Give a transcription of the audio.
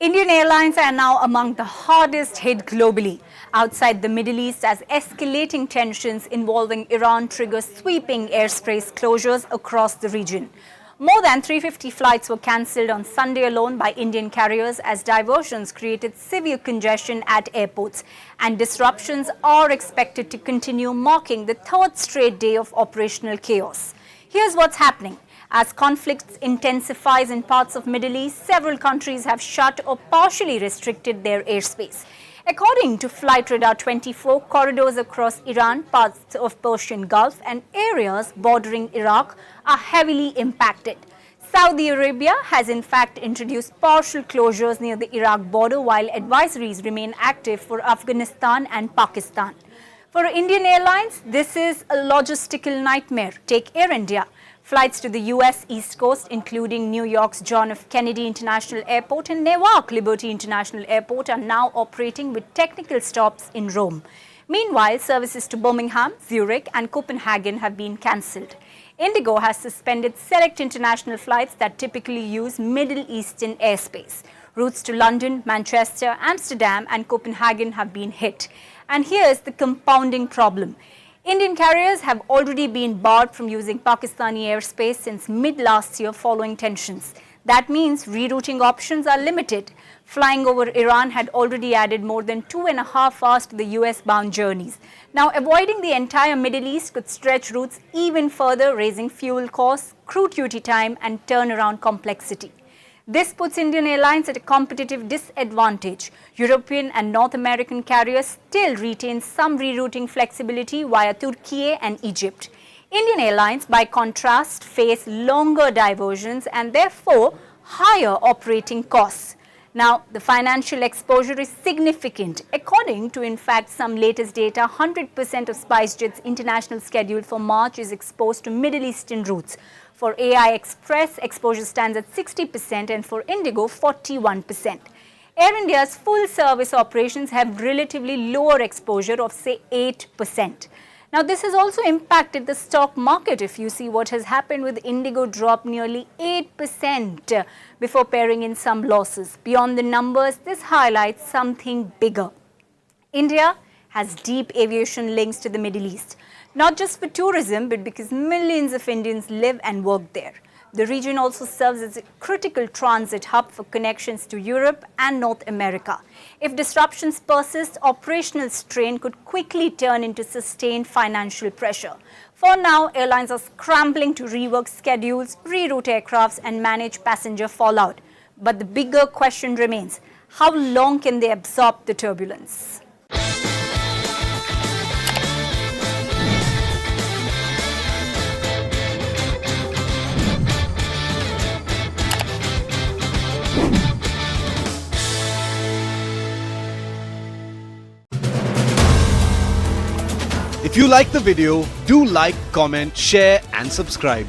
Indian airlines are now among the hardest hit globally outside the Middle East as escalating tensions involving Iran trigger sweeping airspace closures across the region. More than 350 flights were cancelled on Sunday alone by Indian carriers as diversions created severe congestion at airports, and disruptions are expected to continue, marking the third straight day of operational chaos. Here's what's happening. As conflicts intensifies in parts of Middle East, several countries have shut or partially restricted their airspace. According to Flight Radar 24, corridors across Iran, parts of Persian Gulf and areas bordering Iraq are heavily impacted. Saudi Arabia has in fact introduced partial closures near the Iraq border, while advisories remain active for Afghanistan and Pakistan. For Indian Airlines, this is a logistical nightmare. Take Air India. Flights to the U.S. East Coast, including New York's John F. Kennedy International Airport and Newark Liberty International Airport, are now operating with technical stops in Rome. Meanwhile, services to Birmingham, Zurich and Copenhagen have been cancelled. Indigo has suspended select international flights that typically use Middle Eastern airspace. Routes to London, Manchester, Amsterdam and Copenhagen have been hit. And here's the compounding problem. Indian carriers have already been barred from using Pakistani airspace since mid-last year following tensions. That means rerouting options are limited. Flying over Iran had already added more than 2.5 hours to the US-bound journeys. Now, avoiding the entire Middle East could stretch routes even further, raising fuel costs, crew duty time and turnaround complexity. This puts Indian Airlines at a competitive disadvantage. European and North American carriers still retain some rerouting flexibility via Turkey and Egypt. Indian Airlines, by contrast, face longer diversions and therefore higher operating costs. Now, the financial exposure is significant. According to, in fact, some latest data, 100% of SpiceJet's international schedule for March is exposed to Middle Eastern routes. For AI Express, exposure stands at 60% and for Indigo, 41%. Air India's full-service operations have relatively lower exposure of, say, 8%. Now, this has also impacted the stock market. If you see what has happened with Indigo, drop nearly 8% before paring in some losses. Beyond the numbers, this highlights something bigger. India has deep aviation links to the Middle East, not just for tourism, but because millions of Indians live and work there. The region also serves as a critical transit hub for connections to Europe and North America. If disruptions persist, operational strain could quickly turn into sustained financial pressure. For now, airlines are scrambling to rework schedules, reroute aircrafts and manage passenger fallout. But the bigger question remains, how long can they absorb the turbulence? If you like the video, do like, comment, share and subscribe.